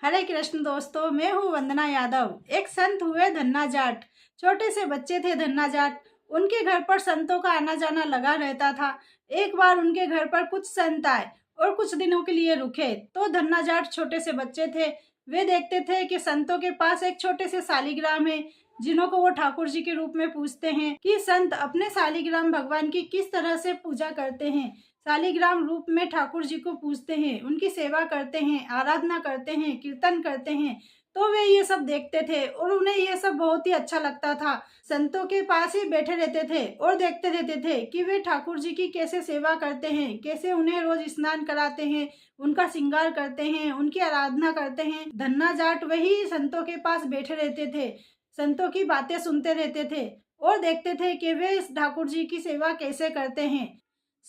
हरे कृष्ण दोस्तों, मैं हूँ वंदना यादव। एक संत हुए धन्ना जाट। छोटे से बच्चे थे धन्ना जाट। उनके घर पर संतों का आना जाना लगा रहता था। एक बार उनके घर पर कुछ संत आए और कुछ दिनों के लिए रुके। तो धन्ना जाट छोटे से बच्चे थे। वे देखते थे कि संतों के पास एक छोटे से शालिग्राम है, जिन्हों को वो ठाकुर जी के रूप में पूजते हैं कि संत अपने शालिग्राम भगवान की किस तरह से पूजा करते हैं। शालिग्राम रूप में ठाकुर जी को पूजते हैं, उनकी सेवा करते हैं, आराधना करते हैं, कीर्तन करते हैं। तो वे ये सब देखते थे और उन्हें ये सब बहुत ही अच्छा लगता था। संतों के पास ही बैठे रहते थे और देखते रहते थे कि वे ठाकुर जी की कैसे सेवा करते हैं, कैसे उन्हें रोज स्नान कराते हैं, उनका श्रृंगार करते हैं, उनकी आराधना करते हैं। धन्ना जाट वही संतों के पास बैठे रहते थे, संतों की बातें सुनते रहते थे और देखते थे कि वे इस ठाकुर जी की सेवा कैसे करते हैं।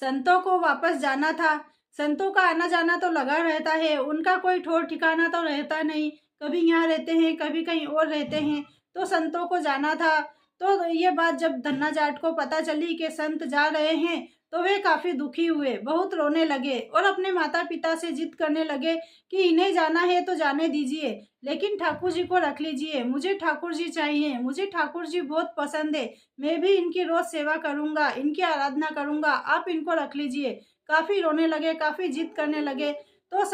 संतों को वापस जाना था। संतों का आना जाना तो लगा रहता है, उनका कोई ठौर ठिकाना तो रहता नहीं। कभी यहाँ रहते हैं, कभी कहीं और रहते हैं। तो संतों को जाना था। तो ये बात जब धन्ना जाट को पता चली कि संत जा रहे हैं, तो वे काफी दुखी हुए, बहुत रोने लगे और अपने माता पिता से जिद करने लगे कि इन्हें जाना है तो जाने दीजिए, लेकिन ठाकुर जी को रख लीजिए। मुझे ठाकुर जी चाहिए, मुझे ठाकुर जी बहुत पसंद है। मैं भी इनकी रोज सेवा करूंगा, इनकी आराधना करूंगा, आप इनको रख लीजिए। काफी रोने लगे, काफी जिद करने लगे। तो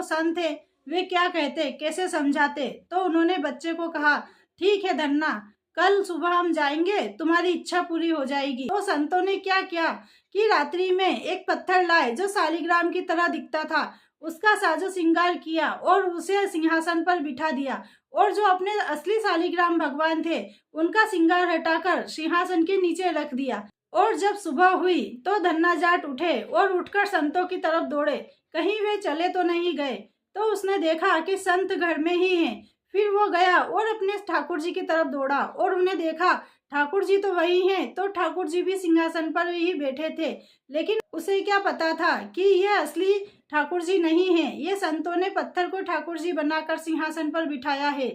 संत है, वे क्या कहते, कैसे समझाते। तो उन्होंने बच्चे को कहा, ठीक है धन्ना, कल सुबह हम जाएंगे, तुम्हारी इच्छा पूरी हो जाएगी। तो संतों ने क्या किया कि रात्रि में एक पत्थर लाए जो शालिग्राम की तरह दिखता था, उसका साजो श्रृंगार किया और उसे सिंहासन पर बिठा दिया। और जो अपने असली शालिग्राम भगवान थे, उनका श्रृंगार हटाकर सिंहासन के नीचे रख दिया। और जब सुबह हुई तो धन्ना जाट उठे और उठकर संतों की तरफ दौड़े, कहीं वे चले तो नहीं गए। तो उसने देखा कि संत घर में ही हैं। फिर वो गया और अपने ठाकुर जी की तरफ दौड़ा और उन्हें देखा ठाकुर जी तो वही हैं। तो ठाकुर जी भी सिंहासन पर ही बैठे थे, लेकिन उसे क्या पता था कि ये असली ठाकुर जी नहीं है, ये संतों ने पत्थर को ठाकुर जी बनाकर सिंहासन पर बिठाया है।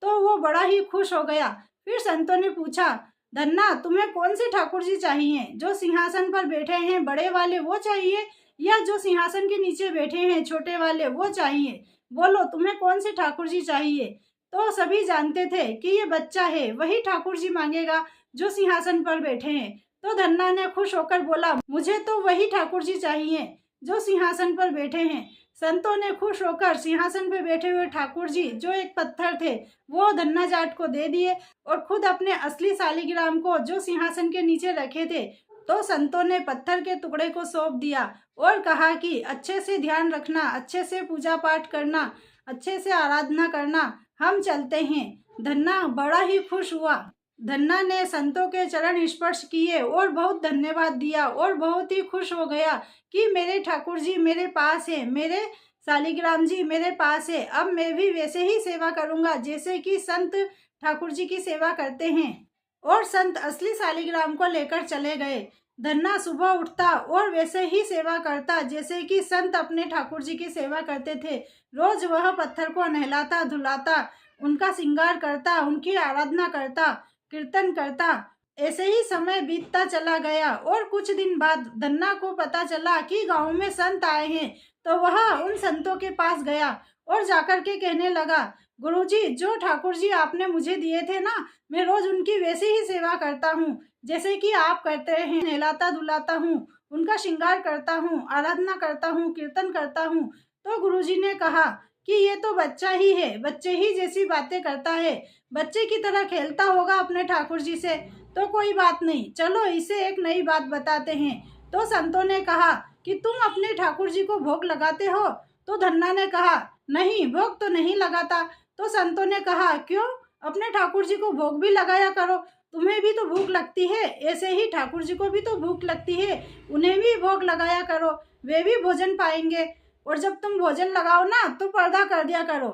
तो वो बड़ा ही खुश हो गया। फिर संतों ने पूछा, धन्ना तुम्हें कौन से ठाकुर जी चाहिए, जो सिंहासन पर बैठे हैं बड़े वाले वो चाहिए, या जो सिंहासन के नीचे बैठे हैं छोटे वाले वो चाहिए? बोलो तुम्हें कौन से ठाकुर जी चाहिए? तो सभी जानते थे कि ये बच्चा है, वही ठाकुर जी मांगेगा जो सिंहासन पर बैठे हैं। तो धन्ना ने खुश होकर बोला, मुझे तो वही ठाकुर जी चाहिए जो सिंहासन पर बैठे हैं। संतों ने खुश होकर सिंहासन पर बैठे हुए ठाकुर जी, जो एक पत्थर थे, वो धन्ना जाट को दे दिए और खुद अपने असली शालिग्राम को, जो सिंहासन के नीचे रखे थे, तो संतों ने पत्थर के टुकड़े को सौंप दिया और कहा कि अच्छे से ध्यान रखना, अच्छे से पूजा पाठ करना, अच्छे से आराधना करना, हम चलते हैं। धन्ना बड़ा ही खुश हुआ। धन्ना ने संतों के चरण स्पर्श किए और बहुत धन्यवाद दिया और बहुत ही खुश हो गया कि मेरे ठाकुर जी मेरे पास है, मेरे शालिग्राम जी मेरे पास है। अब मैं भी वैसे ही सेवा करूंगा जैसे कि संत ठाकुर जी की सेवा करते हैं। और संत असली शालिग्राम को लेकर चले गए। धन्ना सुबह उठता और वैसे ही सेवा करता जैसे कि संत अपने ठाकुर जी की सेवा करते थे। रोज वह पत्थर को नहलाता धुलाता, उनका श्रृंगार करता, उनकी आराधना करता, कीर्तन करता। ऐसे ही समय बीतता चला गया और कुछ दिन बाद धन्ना को पता चला कि गांव में संत आए हैं। तो वह उन संतों के पास गया और जाकर के कहने लगा, गुरुजी, जो ठाकुर जी आपने मुझे दिए थे ना, मैं रोज उनकी वैसे ही सेवा करता हूँ जैसे कि आप करते हैं। नहलाता धुलाता हूँ, उनका श्रृंगार करता हूँ, आराधना करता हूँ, कीर्तन करता हूँ। तो गुरुजी ने कहा कि ये तो बच्चा ही है, बच्चे ही जैसी बातें करता है, बच्चे की तरह खेलता होगा अपने ठाकुर जी से। तो कोई बात नहीं, चलो इसे एक नई बात बताते हैं। तो संतों ने कहा कि तुम अपने ठाकुर जी को भोग लगाते हो? तो धन्ना ने कहा, नहीं, भोग तो नहीं लगाता। तो संतों ने कहा, क्यों? अपने ठाकुर जी को भोग भी लगाया करो, तुम्हें भी तो भूख लगती है, ऐसे ही ठाकुर जी को भी तो भूख लगती है, उन्हें भी भोग लगाया करो, वे भी भोजन पाएंगे। और जब तुम भोजन लगाओ ना तो पर्दा कर दिया करो,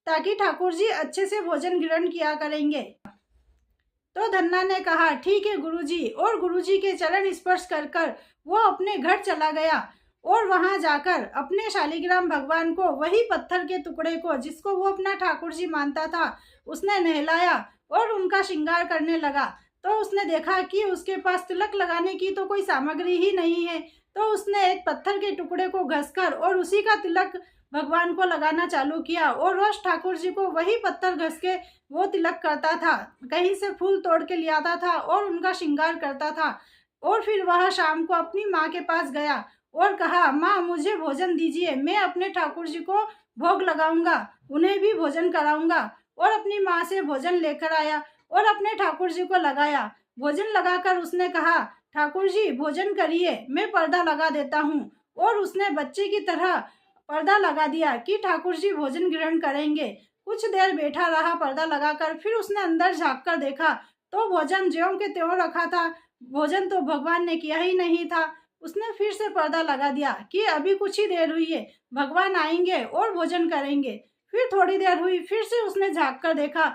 ताकि ठाकुर जी अच्छे से भोजन ग्रहण किया करेंगे। तो धन्ना ने कहा, ठीक है गुरुजी। और गुरुजी के चरण स्पर्श कर कर वो अपने घर चला गया और वहां जाकर अपने शालिग्राम भगवान को, वही पत्थर के टुकड़े को जिसको वो अपना ठाकुर जी मानता था, उसने नहलाया और उनका श्रृंगार करने लगा। तो उसने देखा कि उसके पास तिलक लगाने की तो कोई सामग्री ही नहीं है। तो उसने एक पत्थर के टुकड़े को घसकर और उसी का तिलक भगवान को लगाना चालू किया और रोज ठाकुर जी को वही पत्थर घस के वो तिलक करता था, कहीं से फूल तोड़ के ले आता था और उनका श्रृंगार करता था। और फिर वह शाम को अपनी माँ के पास गया और कहा, माँ मुझे भोजन दीजिए, मैं अपने ठाकुर जी को भोग लगाऊंगा, उन्हें भी भोजन कराऊंगा। और अपनी माँ से भोजन लेकर आया और अपने ठाकुर जी को लगाया। भोजन लगाकर उसने कहा, ठाकुर जी भोजन करिए, मैं पर्दा लगा देता हूँ। और उसने बच्चे की तरह पर्दा लगा दिया कि ठाकुर जी भोजन ग्रहण करेंगे। कुछ देर बैठा रहा पर्दा लगाकर, फिर उसने अंदर झाँक कर देखा तो भोजन ज्यों के त्यों रखा था, भोजन तो भगवान ने किया ही नहीं था। उसने फिर से पर्दा लगा दिया कि अभी कुछ ही देर हुई है, भगवान आएंगे और भोजन करेंगे। फिर थोड़ी देर हुई, फिर से उसने झाँक कर देखा,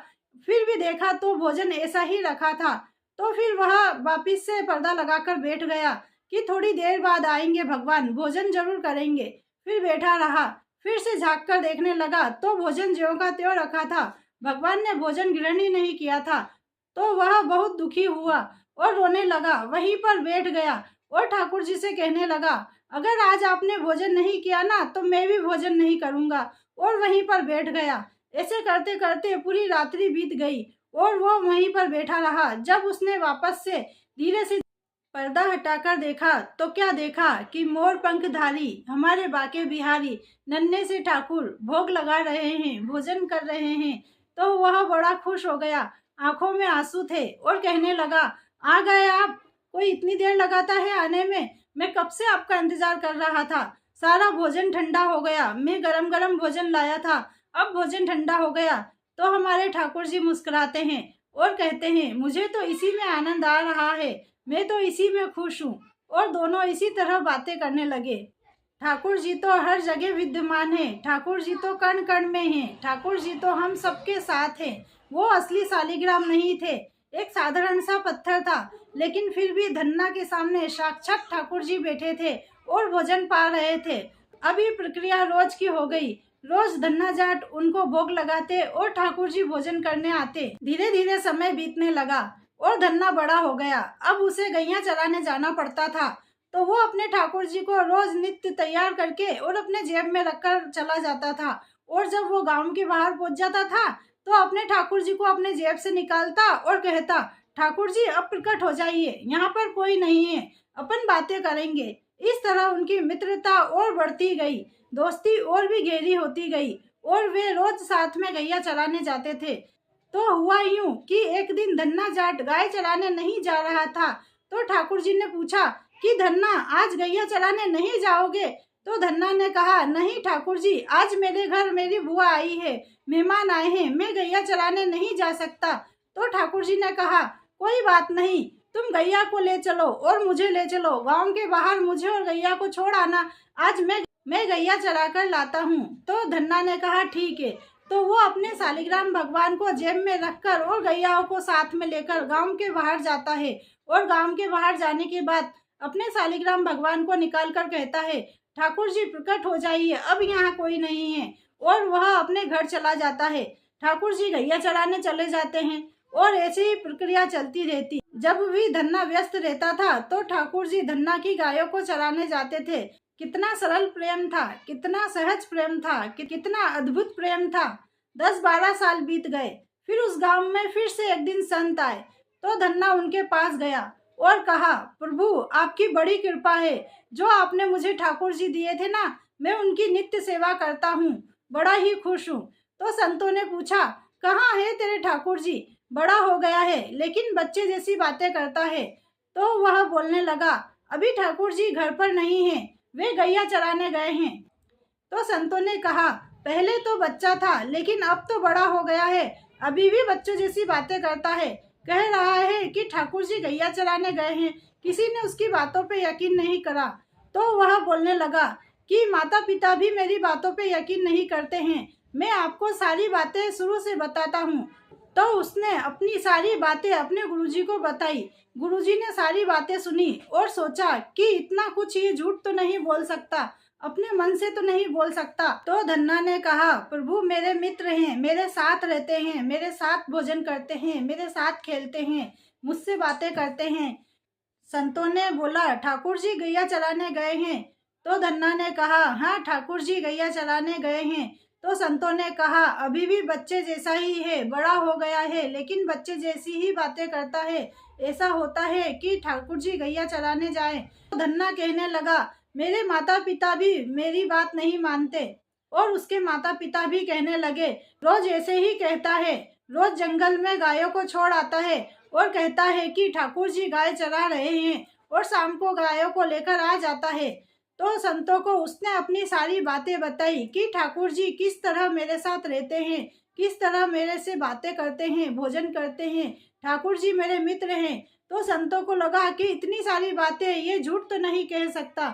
फिर भी देखा तो भोजन ऐसा ही रखा था। तो फिर वह वापिस से पर्दा लगाकर बैठ गया कि थोड़ी देर बाद आएंगे भगवान, भोजन जरूर करेंगे। फिर बैठा रहा, फिर से झाँक कर देखने लगा तो भोजन ज्यों का त्यों रखा था, भगवान ने भोजन ग्रहण ही नहीं किया था। तो वह बहुत दुखी हुआ और रोने लगा, वहीं पर बैठ गया और ठाकुर जी से कहने लगा, अगर आज आपने भोजन नहीं किया ना तो मैं भी भोजन नहीं करूंगा। और वहीं पर बैठ गया। ऐसे करते करते पूरी रात्रि बीत गई और वो वहीं पर बैठा रहा। जब उसने वापस से धीरे से पर्दा हटाकर देखा तो क्या देखा कि मोर पंखधारी हमारे बाके बिहारी नन्हे से ठाकुर भोग लगा रहे हैं, भोजन कर रहे हैं। तो वह बड़ा खुश हो गया, आंखों में आंसू थे और कहने लगा, आ गए आप, कोई इतनी देर लगाता है आने में, मैं कब से आपका इंतजार कर रहा था। सारा भोजन ठंडा हो गया, मैं गरम गरम भोजन लाया था, अब भोजन ठंडा हो गया। तो हमारे ठाकुर जी मुस्कुराते हैं और कहते हैं, मुझे तो इसी में आनंद आ रहा है, मैं तो इसी में खुश हूँ। और दोनों इसी तरह बातें करने लगे। ठाकुर जी तो हर जगह विद्यमान है, ठाकुर जी तो कण कण में हैं, ठाकुर जी तो हम सबके साथ हैं। वो असली शालिग्राम नहीं थे, एक साधारण सा पत्थर था, लेकिन फिर भी धन्ना के सामने साक्षात ठाकुर जी बैठे थे और भोजन पा रहे थे। अब ये प्रक्रिया रोज की हो गई। रोज धन्ना जाट उनको भोग लगाते और ठाकुर जी भोजन करने आते। धीरे धीरे समय बीतने लगा और धन्ना बड़ा हो गया। अब उसे गैया चराने जाना पड़ता था, तो वो अपने ठाकुर जी को रोज नित्य तैयार करके और अपने जेब में रखकर चला जाता था। और जब वो गांव के बाहर पहुंच जाता था तो अपने ठाकुर जी को अपने जेब से निकालता और कहता, ठाकुर जी अब प्रकट हो जाइए, यहाँ पर कोई नहीं है, अपन बातें करेंगे। इस तरह उनकी मित्रता और बढ़ती गई, दोस्ती और भी गहरी होती गई और वे रोज साथ में गैया चराने जाते थे। तो हुआ यूं कि एक दिन धन्ना जाट गाय चराने नहीं जा रहा था। तो ठाकुर जी ने पूछा कि धन्ना आज गैया चराने नहीं जाओगे। तो धन्ना ने कहा, नहीं ठाकुर जी, आज मेरे घर मेरी बुआ आई है, मेहमान आए हैं, मैं गैया चराने नहीं जा सकता। तो ठाकुर जी ने कहा, कोई बात नहीं, तुम गैया को ले चलो और मुझे ले चलो, गांव के बाहर मुझे और गैया को छोड़ आना, आज मैं गैया चरा कर लाता हूँ। तो धन्ना ने कहा, ठीक है। तो वो अपने शालिग्राम भगवान को जेब में रखकर और गैयाओं को साथ में लेकर गांव के बाहर जाता है और गांव के बाहर जाने के बाद अपने शालिग्राम भगवान को निकाल कर कहता है, ठाकुर जी प्रकट हो जाइए, अब यहाँ कोई नहीं है। और वह अपने घर चला जाता है। ठाकुर जी गैया चराने चले जाते हैं और ऐसी ही प्रक्रिया चलती रहती। जब भी धन्ना व्यस्त रहता था तो ठाकुर जी धन्ना की गायों को चराने जाते थे। कितना सरल प्रेम था, कितना सहज प्रेम था, कितना अद्भुत प्रेम था। 10-12 साल बीत गए। फिर उस गांव में फिर से एक दिन संत आए। तो धन्ना उनके पास गया और कहा, प्रभु आपकी बड़ी कृपा है, जो आपने मुझे ठाकुर जी दिए थे ना, मैं उनकी नित्य सेवा करता हूँ, बड़ा ही खुश हूँ। तो संतों ने पूछा, कहाँ है तेरे ठाकुर जी, बड़ा हो गया है लेकिन बच्चे जैसी बातें करता है। तो वह बोलने लगा, अभी ठाकुर जी घर पर नहीं है, वे गैया चराने गए हैं। तो संतों ने कहा, पहले तो बच्चा था लेकिन अब तो बड़ा हो गया है, अभी भी बच्चों जैसी बातें करता है, कह रहा है कि ठाकुर जी गैया चराने गए हैं। किसी ने उसकी बातों पे यकीन नहीं करा। तो वह बोलने लगा कि माता पिता भी मेरी बातों पे यकीन नहीं करते हैं, मैं आपको सारी बातें शुरू से बताता हूँ। तो उसने अपनी सारी बातें अपने गुरुजी को बताई। गुरुजी ने सारी बातें सुनी और सोचा कि इतना कुछ ये झूठ तो नहीं बोल सकता, अपने मन से तो नहीं बोल सकता। तो धन्ना ने कहा, प्रभु मेरे मित्र हैं, मेरे साथ रहते हैं, मेरे साथ भोजन करते हैं, मेरे साथ खेलते हैं, मुझसे बातें करते हैं। संतों ने बोला, ठाकुर जी गैया चराने गए हैं। तो धन्ना ने कहा, हाँ ठाकुर जी गैया चराने गए हैं। तो संतों ने कहा, अभी भी बच्चे जैसा ही है, बड़ा हो गया है लेकिन बच्चे जैसी ही बातें करता है। ऐसा होता है कि ठाकुर जी गैया चराने जाए। तो धन्ना कहने लगा, मेरे माता पिता भी मेरी बात नहीं मानते। और उसके माता पिता भी कहने लगे, रोज ऐसे ही कहता है, रोज जंगल में गायों को छोड़ आता है और कहता है कि ठाकुर जी गाय चरा रहे हैं और शाम को गायों को लेकर आ जाता है। तो संतों को उसने अपनी सारी बातें बताई कि ठाकुर जी किस तरह मेरे साथ रहते हैं, किस तरह मेरे से बातें करते हैं, भोजन करते हैं, ठाकुर जी मेरे मित्र हैं। तो संतों को लगा कि इतनी सारी बातें ये झूठ तो नहीं कह सकता।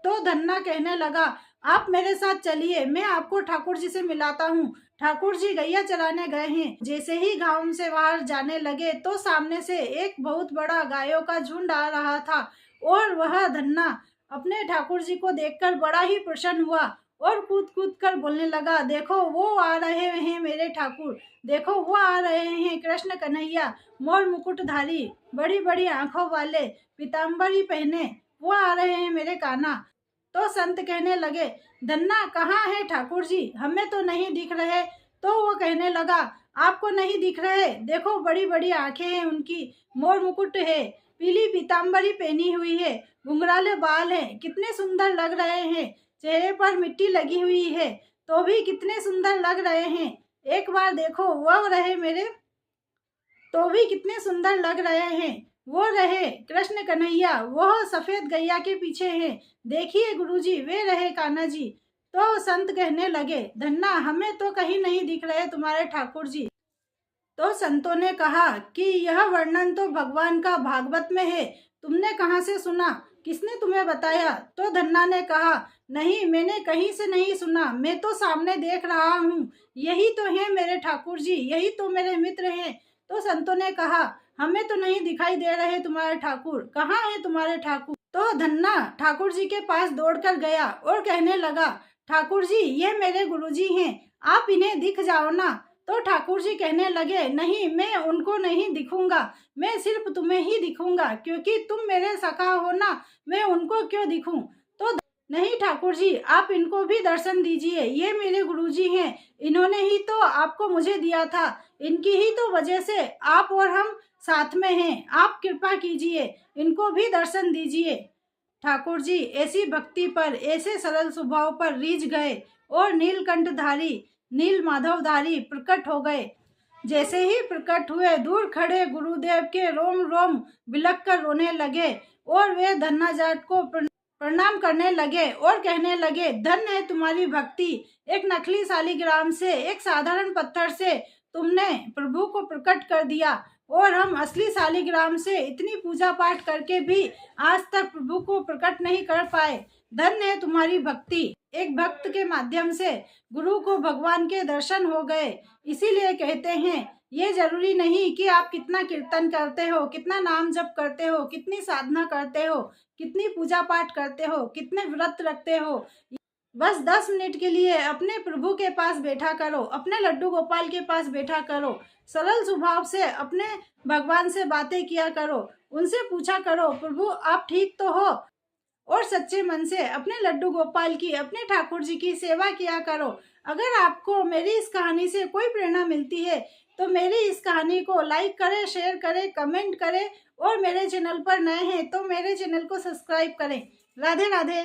तो धन्ना कहने लगा, आप मेरे साथ चलिए, मैं आपको ठाकुर जी से मिलाता हूँ। ठाकुर जी गैया चराने गए हैं। जैसे ही गांव से बाहर जाने लगे तो सामने से एक बहुत बड़ा गायों का झुंड आ रहा था और वह धन्ना अपने ठाकुर जी को देखकर बड़ा ही प्रसन्न हुआ और कूद कूद कर बोलने लगा, देखो वो आ रहे हैं मेरे ठाकुर, देखो वो आ रहे हैं कृष्ण कन्हैया, मोर मुकुटधारी, बड़ी बड़ी आंखों वाले, पीताम्बरी पहने, वो आ रहे हैं मेरे कान्हा। तो संत कहने लगे, धन्ना कहाँ है ठाकुर जी, हमें तो नहीं दिख रहे। तो वो कहने लगा, आपको नहीं दिख रहे, देखो बड़ी बड़ी आंखें हैं उनकी, मोर मुकुट है, पीली पीताम्बरी पहनी हुई है, घुंघराले बाल हैं, कितने सुंदर लग रहे हैं, चेहरे पर मिट्टी लगी हुई है तो भी कितने सुंदर लग रहे हैं, एक बार देखो वो रहे मेरे, तो भी कितने सुंदर लग रहे हैं, वो रहे कृष्ण कन्हैया, वो सफेद गैया के पीछे हैं, देखिए गुरुजी वे रहे कान्हा जी। तो संत कहने लगे, धन्ना हमें तो कहीं नहीं दिख रहे तुम्हारे ठाकुर जी। तो संतों ने कहा कि यह वर्णन तो भगवान का भागवत में है, तुमने कहाँ से सुना, किसने तुम्हें बताया। तो धन्ना ने कहा, नहीं मैंने कहीं से नहीं सुना, मैं तो सामने देख रहा हूँ, यही तो है मेरे ठाकुर जी, यही तो मेरे मित्र हैं। तो संतों ने कहा, हमें तो नहीं दिखाई दे रहे तुम्हारे ठाकुर, कहाँ है तुम्हारे ठाकुर। तो धन्ना ठाकुर जी के पास दौड़कर गया और कहने लगा, ठाकुर जी ये मेरे गुरुजी हैं, आप इन्हें दिख जाओ ना। तो ठाकुर जी कहने लगे, नहीं मैं उनको नहीं दिखूंगा, मैं सिर्फ तुम्हें ही दिखूंगा, क्योंकि तुम मेरे सखा हो ना, मैं उनको क्यों दिखूं। तो नहीं ठाकुर जी आप इनको भी दर्शन दीजिए, ये मेरे गुरुजी हैं, इन्होंने ही तो आपको मुझे दिया था, इनकी ही तो वजह से आप और हम साथ में हैं, आप कृपा कीजिए, इनको भी दर्शन दीजिए। ठाकुर जी ऐसी भक्ति पर, ऐसे सरल स्वभाव पर रीझ गए और नीलकंठधारी, नील माधवधारी प्रकट हो गए। जैसे ही प्रकट हुए, दूर खड़े गुरुदेव के रोम रोम बिलक कर रोने लगे और वे धन्ना जाट को प्रणाम करने लगे और कहने लगे, धन्य है तुम्हारी भक्ति, एक नकली शालिग्राम से, एक साधारण पत्थर से तुमने प्रभु को प्रकट कर दिया और हम असली शालिग्राम से इतनी पूजा पाठ करके भी आज तक प्रभु को प्रकट नहीं कर पाए। धन्य है तुम्हारी भक्ति। एक भक्त के माध्यम से गुरु को भगवान के दर्शन हो गए। इसीलिए कहते हैं, ये जरूरी नहीं कि आप कितना कीर्तन करते हो, कितना नाम जप करते हो, कितनी साधना करते हो, कितनी पूजा पाठ करते हो, कितने व्रत रखते हो। बस 10 मिनट के लिए अपने प्रभु के पास बैठा करो, अपने लड्डू गोपाल के पास बैठा करो, सरल स्वभाव से अपने भगवान से बातें किया करो, उनसे पूछा करो, प्रभु आप ठीक तो हो, और सच्चे मन से अपने लड्डू गोपाल की, अपने ठाकुर जी की सेवा किया करो। अगर आपको मेरी इस कहानी से कोई प्रेरणा मिलती है तो मेरी इस कहानी को लाइक करें, शेयर करें, कमेंट करें और मेरे चैनल पर नए हैं तो मेरे चैनल को सब्सक्राइब करें। राधे राधे।